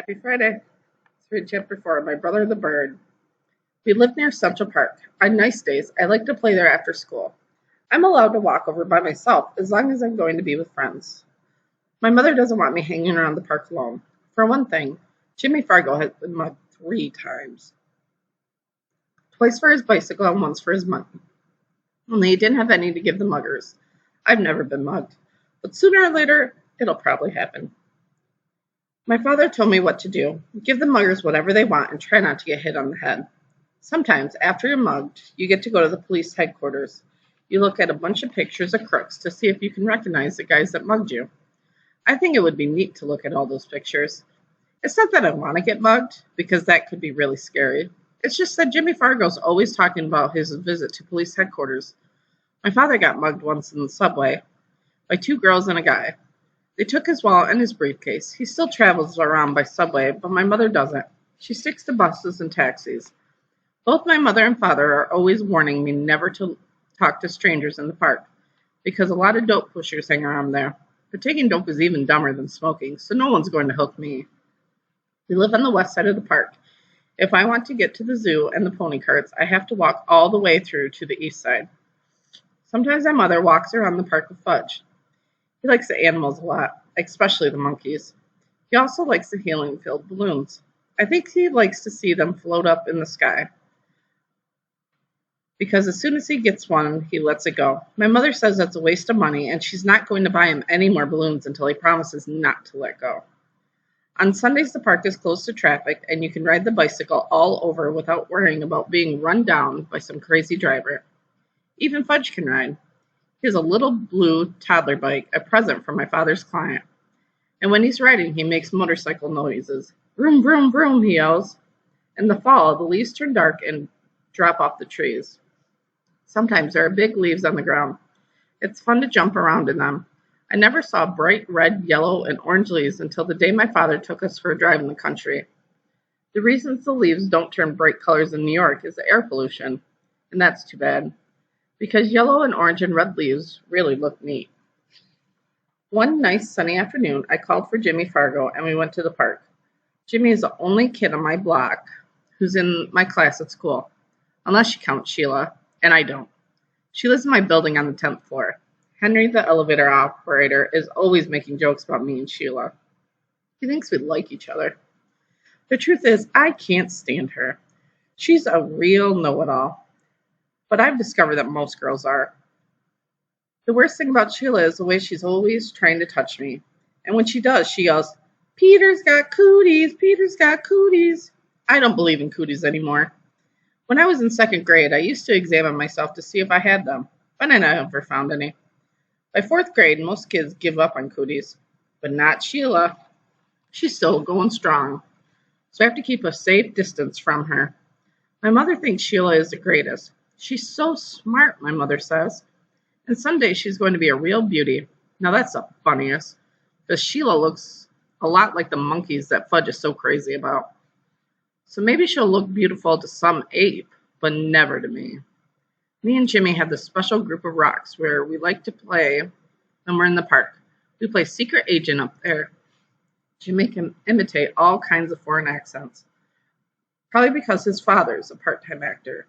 Happy Friday. Let's read chapter 4, My Brother the Bird. We live near Central Park. On nice days, I like to play there after school. I'm allowed to walk over by myself as long as I'm going to be with friends. My mother doesn't want me hanging around the park alone. For one thing, Jimmy Fargo has been mugged 3 times. Twice for his bicycle and once for his money. Only he didn't have any to give the muggers. I've never been mugged, but sooner or later, it'll probably happen. My father told me what to do. Give the muggers whatever they want and try not to get hit on the head. Sometimes, after you're mugged, you get to go to the police headquarters. You look at a bunch of pictures of crooks to see if you can recognize the guys that mugged you. I think it would be neat to look at all those pictures. It's not that I want to get mugged, because that could be really scary. It's just that Jimmy Fargo's always talking about his visit to police headquarters. My father got mugged once in the subway by 2 girls and a guy. They took his wallet and his briefcase. He still travels around by subway, but my mother doesn't. She sticks to buses and taxis. Both my mother and father are always warning me never to talk to strangers in the park, because a lot of dope pushers hang around there. But taking dope is even dumber than smoking, so no one's going to hook me. We live on the west side of the park. If I want to get to the zoo and the pony carts, I have to walk all the way through to the east side. Sometimes my mother walks around the park with Fudge. He likes the animals a lot, especially the monkeys. He also likes the helium-filled balloons. I think he likes to see them float up in the sky, because as soon as he gets one, he lets it go. My mother says that's a waste of money, and she's not going to buy him any more balloons until he promises not to let go. On Sundays, the park is closed to traffic, and you can ride the bicycle all over without worrying about being run down by some crazy driver. Even Fudge can ride. He has a little blue toddler bike, a present from my father's client. And when he's riding, he makes motorcycle noises. Vroom, vroom, vroom, he yells. In the fall, the leaves turn dark and drop off the trees. Sometimes there are big leaves on the ground. It's fun to jump around in them. I never saw bright red, yellow, and orange leaves until the day my father took us for a drive in the country. The reasons the leaves don't turn bright colors in New York is the air pollution, and that's too bad, because yellow and orange and red leaves really look neat. One nice sunny afternoon, I called for Jimmy Fargo and we went to the park. Jimmy is the only kid on my block who's in my class at school, unless you count Sheila, and I don't. She lives in my building on the 10th floor. Henry, the elevator operator, is always making jokes about me and Sheila. He thinks we like each other. The truth is, I can't stand her. She's a real know-it-all. But I've discovered that most girls are. The worst thing about Sheila is the way she's always trying to touch me. And when she does, she yells, "Peter's got cooties, Peter's got cooties." I don't believe in cooties anymore. When I was in 2nd grade, I used to examine myself to see if I had them, but I never found any. By 4th grade, most kids give up on cooties, but not Sheila. She's still going strong, so I have to keep a safe distance from her. My mother thinks Sheila is the greatest. She's so smart, my mother says. And someday she's going to be a real beauty. Now that's the funniest, because Sheila looks a lot like the monkeys that Fudge is so crazy about. So maybe she'll look beautiful to some ape, but never to me. Me and Jimmy have this special group of rocks where we like to play when we're in the park. We play secret agent up there. Jimmy can imitate all kinds of foreign accents, probably because his father's a part-time actor.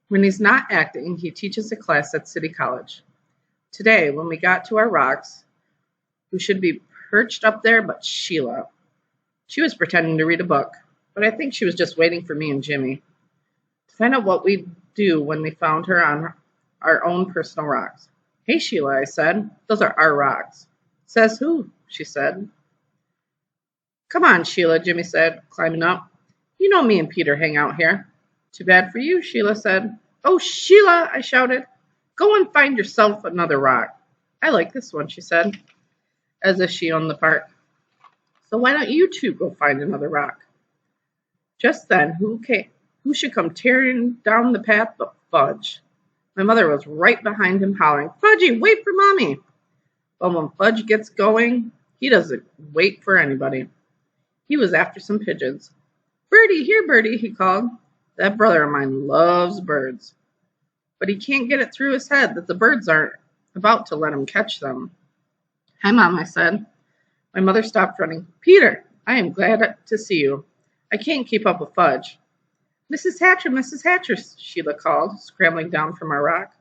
When he's not acting, he teaches a class at City College. Today, when we got to our rocks, who should be perched up there but Sheila? She was pretending to read a book, but I think she was just waiting for me and Jimmy to find out what we'd do when we found her on our own personal rocks. "Hey, Sheila," I said. "Those are our rocks." "Says who?" she said. "Come on, Sheila," Jimmy said, climbing up. "You know me and Peter hang out here." "Too bad for you," Sheila said. "Oh, Sheila," I shouted. "Go and find yourself another rock." "I like this one," she said, as if she owned the park. "So why don't you two go find another rock?" Just then, who should come tearing down the path but Fudge. My mother was right behind him, hollering, "Fudgy, wait for Mommy." But when Fudge gets going, he doesn't wait for anybody. He was after some pigeons. "Birdie, here, Birdie," he called. That brother of mine loves birds, but he can't get it through his head that the birds aren't about to let him catch them. "Hi, Mom," I said. My mother stopped running. "Peter, I am glad to see you. I can't keep up with Fudge. Mrs. Hatcher, Sheila called, scrambling down from our rock.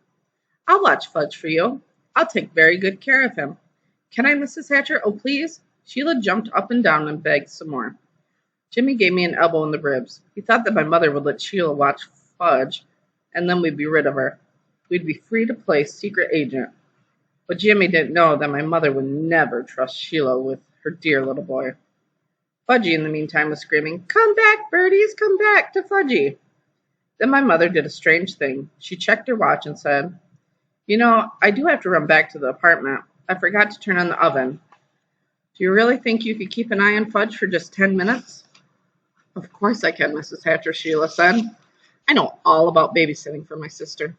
I'll watch Fudge for you. I'll take very good care of him. Can I, Mrs. Hatcher? Oh, please. Sheila jumped up and down and begged some more. Jimmy gave me an elbow in the ribs. He thought that my mother would let Sheila watch Fudge, and then we'd be rid of her. We'd be free to play secret agent. But Jimmy didn't know that my mother would never trust Sheila with her dear little boy. Fudgy, in the meantime, was screaming, "Come back, birdies, come back to Fudgy." Then my mother did a strange thing. She checked her watch and said, "You know, I do have to run back to the apartment. I forgot to turn on the oven. Do you really think you could keep an eye on Fudge for just 10 minutes? Of course I can, Mrs. Hatcher, Sheila said. I know all about babysitting for my sister.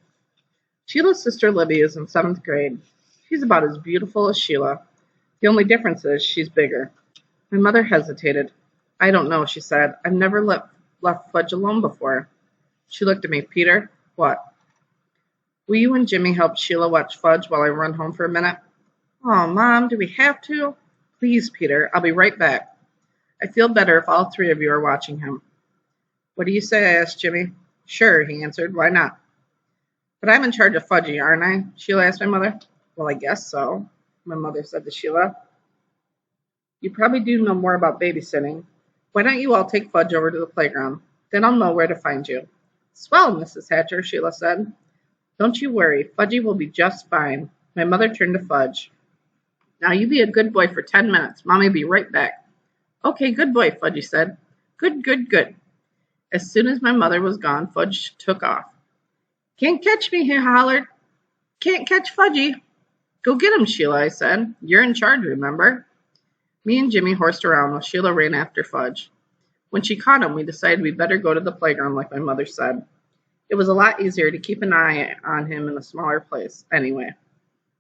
Sheila's sister Libby is in 7th grade. She's about as beautiful as Sheila. The only difference is she's bigger. My mother hesitated. I don't know, she said. I've never left Fudge alone before. She looked at me. Peter, what? Will you and Jimmy help Sheila watch Fudge while I run home for a minute? Oh, Mom, do we have to? Please, Peter, I'll be right back. I feel better if all 3 of you are watching him. What do you say? I asked Jimmy. Sure, he answered. Why not? But I'm in charge of Fudgy, aren't I? Sheila asked my mother. Well, I guess so, my mother said to Sheila. You probably do know more about babysitting. Why don't you all take Fudge over to the playground? Then I'll know where to find you. Swell, Mrs. Hatcher, Sheila said. Don't you worry, Fudgy will be just fine. My mother turned to Fudge. Now you be a good boy for 10 minutes. Mommy'll be right back. Okay, good boy, Fudgy said. Good, good, good. As soon as my mother was gone, Fudge took off. Can't catch me, he hollered. Can't catch Fudgy. Go get him, Sheila, I said. You're in charge, remember? Me and Jimmy horsed around while Sheila ran after Fudge. When she caught him, we decided we'd better go to the playground like my mother said. It was a lot easier to keep an eye on him in a smaller place, anyway.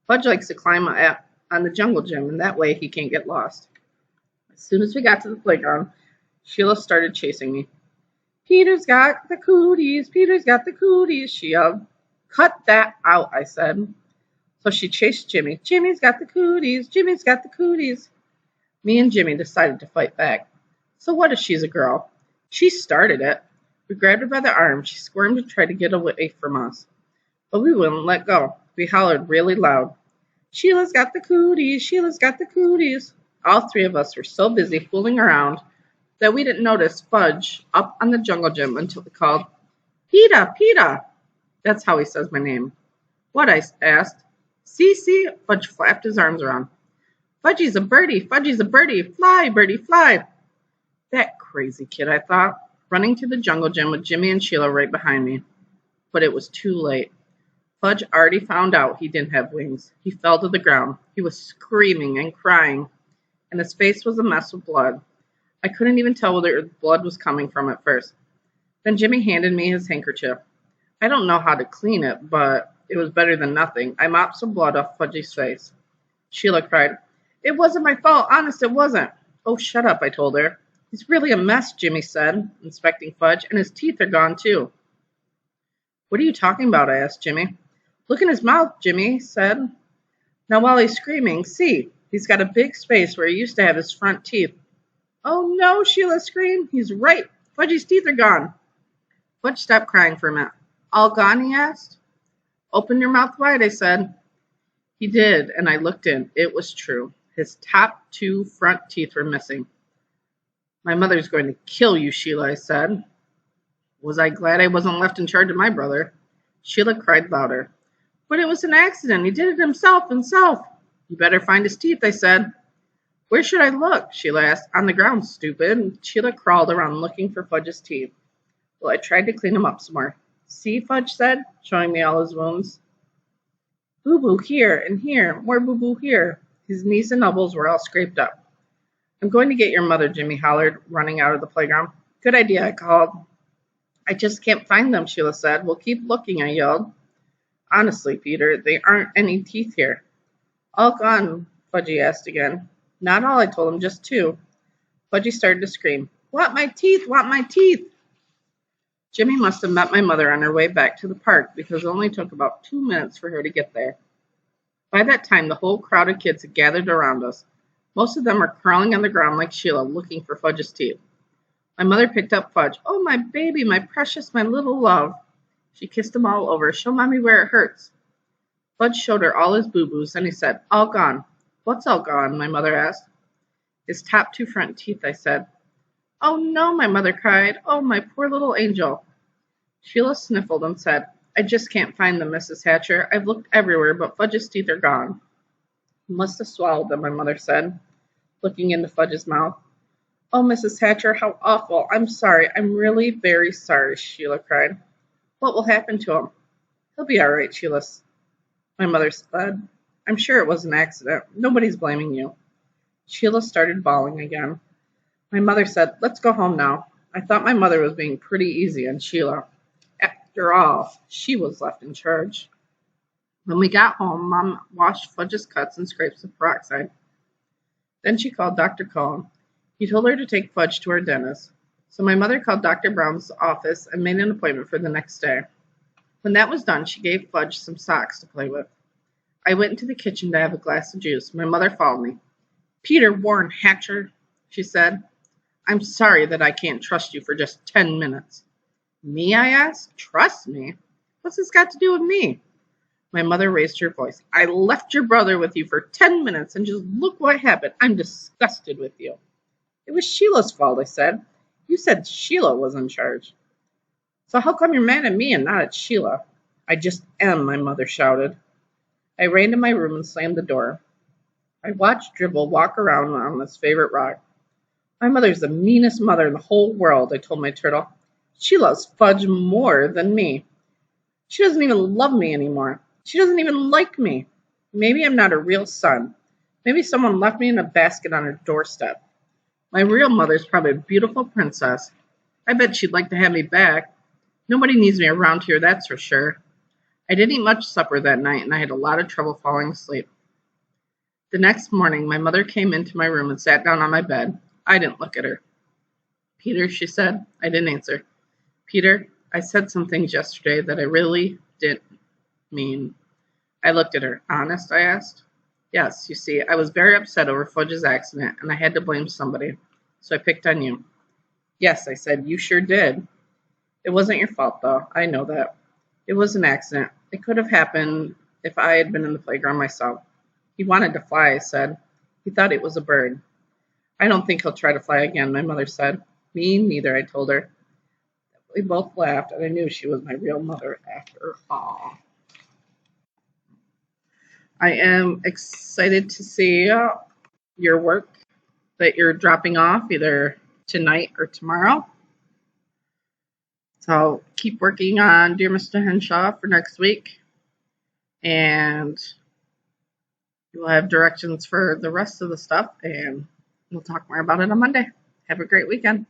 Fudge likes to climb on the jungle gym, and that way he can't get lost. As soon as we got to the playground, Sheila started chasing me. Peter's got the cooties, Peter's got the cooties, she yelled. Cut that out, I said. So she chased Jimmy. Jimmy's got the cooties, Jimmy's got the cooties. Me and Jimmy decided to fight back. So what if she's a girl? She started it. We grabbed her by the arm. She squirmed and tried to get away from us. But we wouldn't let go. We hollered really loud. Sheila's got the cooties, Sheila's got the cooties. All 3 of us were so busy fooling around that we didn't notice Fudge up on the jungle gym until we called, Peta, Peta. That's how he says my name. What? I asked. See, Fudge flapped his arms around. Fudgy's a birdie, Fudgy's a birdie, fly, birdie, fly. That crazy kid, I thought, running to the jungle gym with Jimmy and Sheila right behind me. But it was too late. Fudge already found out he didn't have wings. He fell to the ground. He was screaming and crying, and his face was a mess of blood. I couldn't even tell whether blood was coming from at first. Then Jimmy handed me his handkerchief. I don't know how to clean it, but it was better than nothing. I mopped some blood off Fudgy's face. Sheila cried, It wasn't my fault, honest it wasn't. Oh, shut up, I told her. He's really a mess, Jimmy said, inspecting Fudge, and his teeth are gone too. What are you talking about? I asked Jimmy. Look in his mouth, Jimmy said. Now while he's screaming, see, he's got a big space where he used to have his front teeth. Oh no, Sheila screamed. He's right. Fudgy's teeth are gone. Fudge stopped crying for a minute. All gone, he asked. Open your mouth wide, I said. He did, and I looked in. It was true. His top 2 front teeth were missing. My mother's going to kill you, Sheila, I said. Was I glad I wasn't left in charge of my brother? Sheila cried louder. But it was an accident. He did it himself. You better find his teeth, I said. Where should I look? Sheila asked. On the ground, stupid. Sheila crawled around looking for Fudge's teeth. Well, I tried to clean him up some more. See, Fudge said, showing me all his wounds. Boo-boo here and here, more boo-boo here. His knees and elbows were all scraped up. I'm going to get your mother, Jimmy hollered, running out of the playground. Good idea, I called. I just can't find them, Sheila said. We'll keep looking, I yelled. Honestly, Peter, there aren't any teeth here. All gone, Fudgy asked again. Not all, I told him, just 2. Fudgy started to scream. Want my teeth, want my teeth. Jimmy must have met my mother on her way back to the park because it only took about 2 minutes for her to get there. By that time, the whole crowd of kids had gathered around us. Most of them are crawling on the ground like Sheila, looking for Fudge's teeth. My mother picked up Fudge. "Oh, my baby, my precious, my little love." She kissed him all over. "Show Mommy where it hurts." Fudge showed her all his boo-boos, and he said, "All gone." "What's all gone?" my mother asked. "His top 2 front teeth," I said. "Oh, no," my mother cried. "Oh, my poor little angel." Sheila sniffled and said, "I just can't find them, Mrs. Hatcher. I've looked everywhere, but Fudge's teeth are gone." "You must have swallowed them," my mother said, looking into Fudge's mouth. "Oh, Mrs. Hatcher, how awful. I'm sorry. I'm really very sorry," Sheila cried. "What will happen to him?" "He'll be all right," my mother said. "I'm sure it was an accident. Nobody's blaming you." Sheila started bawling again. My mother said, "Let's go home now." I thought my mother was being pretty easy on Sheila. After all, she was left in charge. When we got home, Mom washed Fudge's cuts and scrapes with peroxide. Then she called Dr. Cohen. He told her to take Fudge to our dentist. So my mother called Dr. Brown's office and made an appointment for the next day. When that was done, she gave Fudge some socks to play with. I went into the kitchen to have a glass of juice. My mother followed me. "Peter Warren Hatcher," she said, "I'm sorry that I can't trust you for just 10 minutes. "Me?" I asked. "Trust me? What's this got to do with me?" My mother raised her voice. "I left your brother with you for 10 minutes, and just look what happened. I'm disgusted with you." "It was Sheila's fault," I said. "You said Sheila was in charge." "So how come you're mad at me and not at Sheila?" "I just am," my mother shouted. I ran to my room and slammed the door. I watched Dribble walk around on his favorite rock. "My mother's the meanest mother in the whole world," I told my turtle. "She loves Fudge more than me. She doesn't even love me anymore. She doesn't even like me. Maybe I'm not a real son. Maybe someone left me in a basket on her doorstep. My real mother's probably a beautiful princess. I bet she'd like to have me back. Nobody needs me around here, that's for sure." I didn't eat much supper that night, and I had a lot of trouble falling asleep. The next morning, my mother came into my room and sat down on my bed. I didn't look at her. "Peter," she said. I didn't answer. "Peter, I said some things yesterday that I really didn't mean." I looked at her. "Honest?" I asked. "Yes, you see, I was very upset over Fudge's accident, and I had to blame somebody. So I picked on you." "Yes," I said, "you sure did." "It wasn't your fault, though. I know that. It was an accident. It could have happened if I had been in the playground myself." "He wanted to fly," I said. "He thought it was a bird." "I don't think he'll try to fly again," my mother said. "Me neither," I told her. We both laughed, and I knew she was my real mother after all. I am excited to see your work that you're dropping off either tonight or tomorrow. So keep working on Dear Mr. Henshaw for next week, and you'll have directions for the rest of the stuff, and we'll talk more about it on Monday. Have a great weekend.